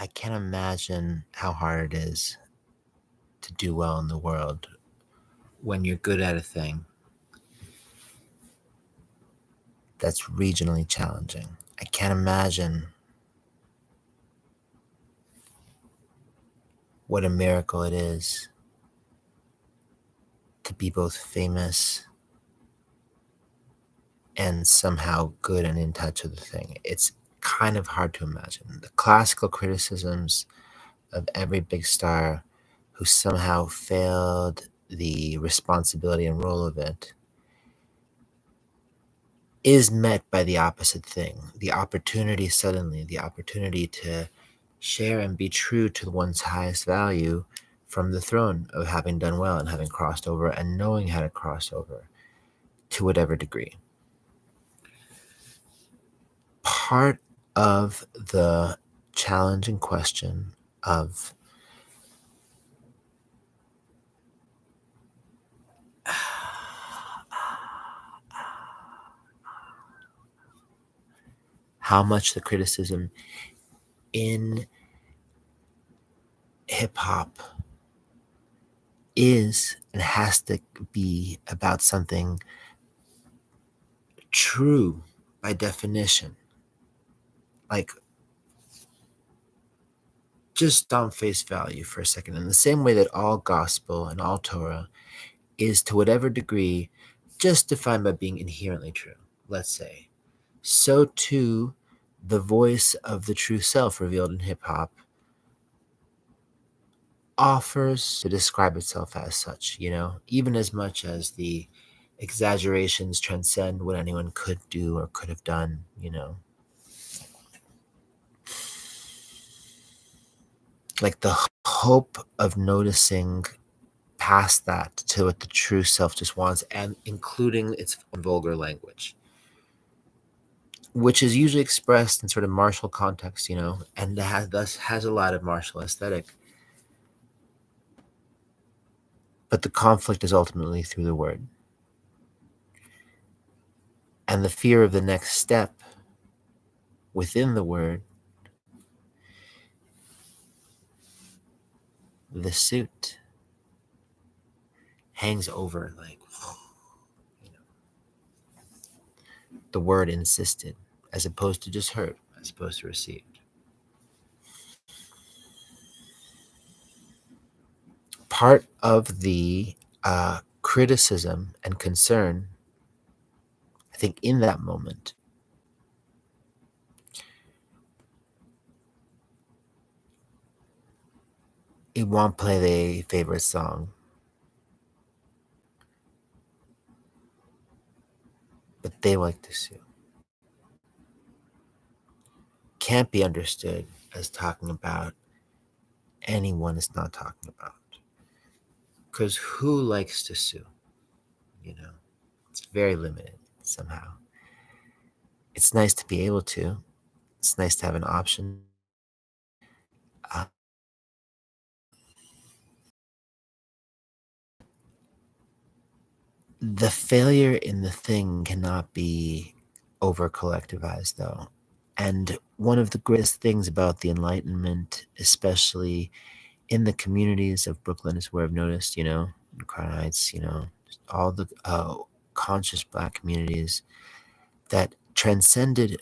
I can't imagine how hard it is to do well in the world when you're good at a thing that's regionally challenging. I can't imagine what a miracle it is to be both famous and somehow good and in touch with the thing. It's kind of hard to imagine. The classical criticisms of every big star who somehow failed the responsibility and role of it is met by the opposite thing. The opportunity to share and be true to one's highest value from the throne of having done well and having crossed over and knowing how to cross over to whatever degree. Part of the challenging question of how much the criticism in hip hop is and has to be about something true by definition. Like, just on face value for a second, in the same way that all gospel and all Torah is to whatever degree just defined by being inherently true, let's say, so too the voice of the true self revealed in hip hop offers to describe itself as such, even as much as the exaggerations transcend what anyone could do or could have done. Like the hope of noticing past that to what the true self just wants, and including its vulgar language, which is usually expressed in sort of martial context, and thus has a lot of martial aesthetic. But the conflict is ultimately through the word. And the fear of the next step within the word, the suit, hangs over like, the word insisted, as opposed to just heard, as opposed to received. Part of the criticism and concern, I think, in that moment, it won't play their favorite song, but they like to sue. Can't be understood as talking about anyone it's not talking about. Because who likes to sue? It's very limited somehow. It's nice to be able to. It's nice to have an option. The failure in the thing cannot be over collectivized, though. And one of the greatest things about the Enlightenment, especially in the communities of Brooklyn, is where I've noticed, in Crown Heights, all the conscious Black communities that transcended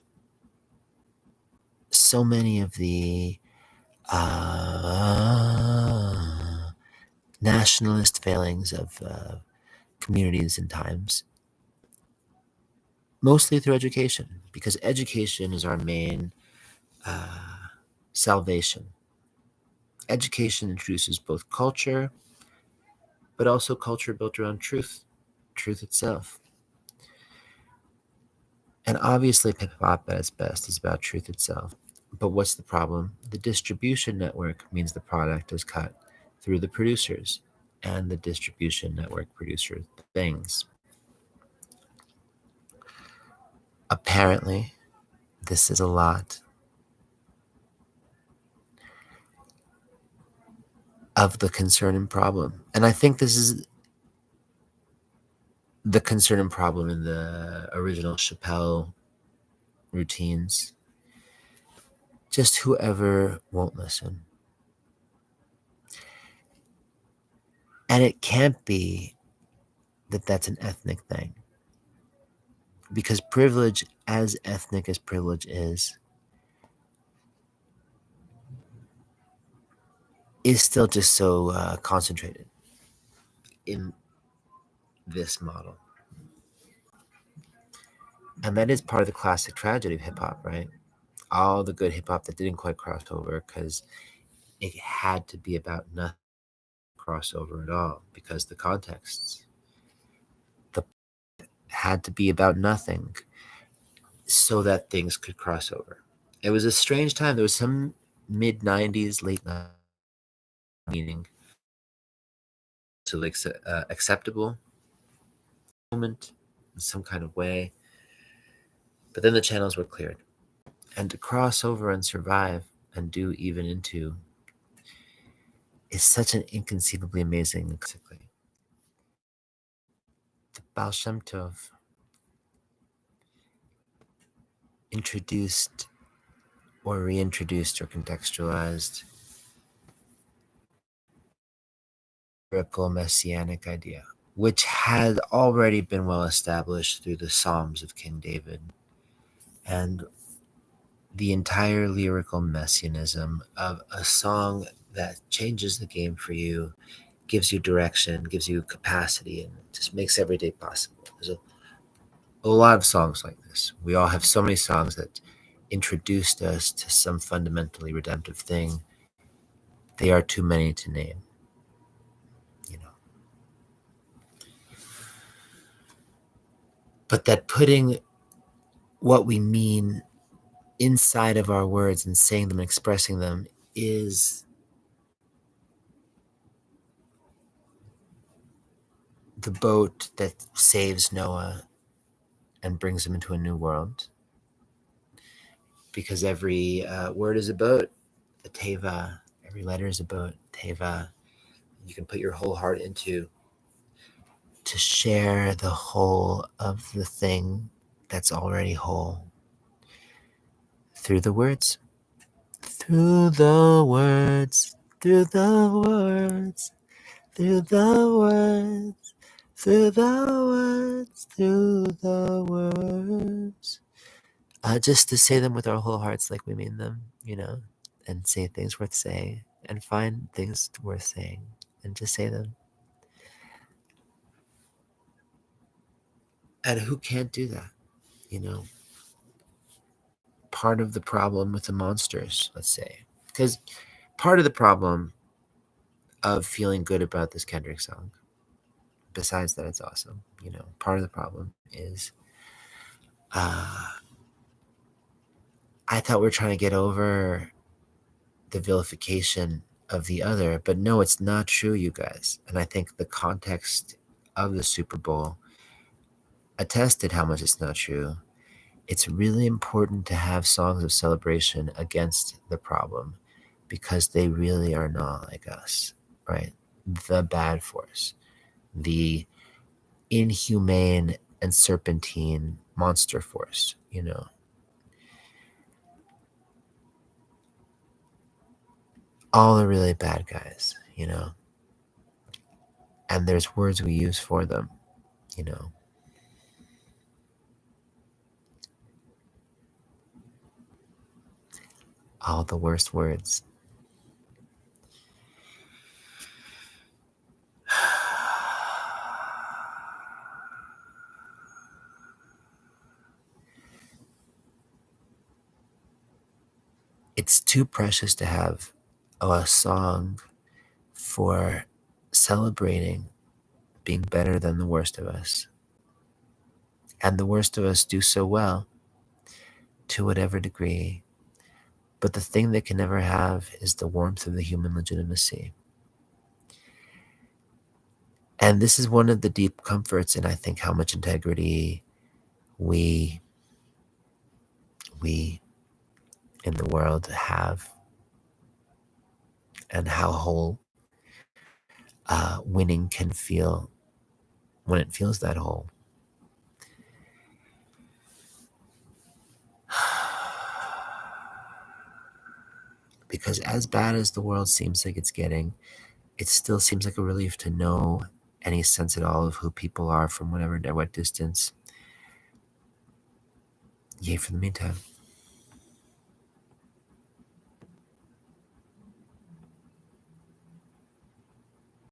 so many of the nationalist failings of communities and times, mostly through education, because education is our main salvation. Education introduces both culture, but also culture built around truth itself. And obviously, hip hop at its best is about truth itself. But what's the problem? The distribution network means the product is cut through the producers, and the distribution network produces things. Apparently, this is a lot of the concern and problem. And I think this is the concern and problem in the original Chappelle routines. just whoever won't listen. And it can't be that that's an ethnic thing. Because privilege, as ethnic as privilege is still just so concentrated in this model. And that is part of the classic tragedy of hip hop, right? All the good hip hop that didn't quite cross over because it had to be about nothing crossover at all, because the contexts had to be about nothing so that things could cross over. It was a strange time. There was some mid 90s, late 90s meaning to like acceptable moment in some kind of way. But then the channels were cleared. And to cross over and survive and do even into is such an inconceivably amazing basically. The Baal Shem Tov introduced or reintroduced or contextualized lyrical messianic idea, which had already been well established through the Psalms of King David. And the entire lyrical messianism of a song that changes the game for you, gives you direction, gives you capacity, and just makes every day possible. There's a lot of songs like this. We all have so many songs that introduced us to some fundamentally redemptive thing. They are too many to name, you know. But that putting what we mean inside of our words and saying them and expressing them is the boat that saves Noah and brings him into a new world. Because every word is a boat, a teva. Every letter is a boat, teva. You can put your whole heart into to share the whole of the thing that's already whole through the words. Through the words, through the words, through the words, through the words, through the words. Just to say them with our whole hearts like we mean them, you know, and say things worth saying and find things worth saying and just say them. And who can't do that, you know? Part of the problem with the monsters, let's say, because part of the problem of feeling good about this Kendrick song, besides that it's awesome, you know, part of the problem is I thought we are trying to get over the vilification of the other, but no, it's not true, you guys. And I think the context of the Super Bowl attested how much it's not true. It's really important to have songs of celebration against the problem because they really are not like us, right? The bad force, the inhumane and serpentine monster force, you know. All the really bad guys, you know. And there's words we use for them, you know. All the worst words. It's too precious to have a song for celebrating being better than the worst of us. And the worst of us do so well to whatever degree. But the thing they can never have is the warmth of the human legitimacy. And this is one of the deep comforts in, I think, how much integrity we in the world have, and how whole winning can feel when it feels that whole. because as bad as the world seems like it's getting, it still seems like a relief to know any sense at all of who people are from whatever direct distance. Yay for the meantime.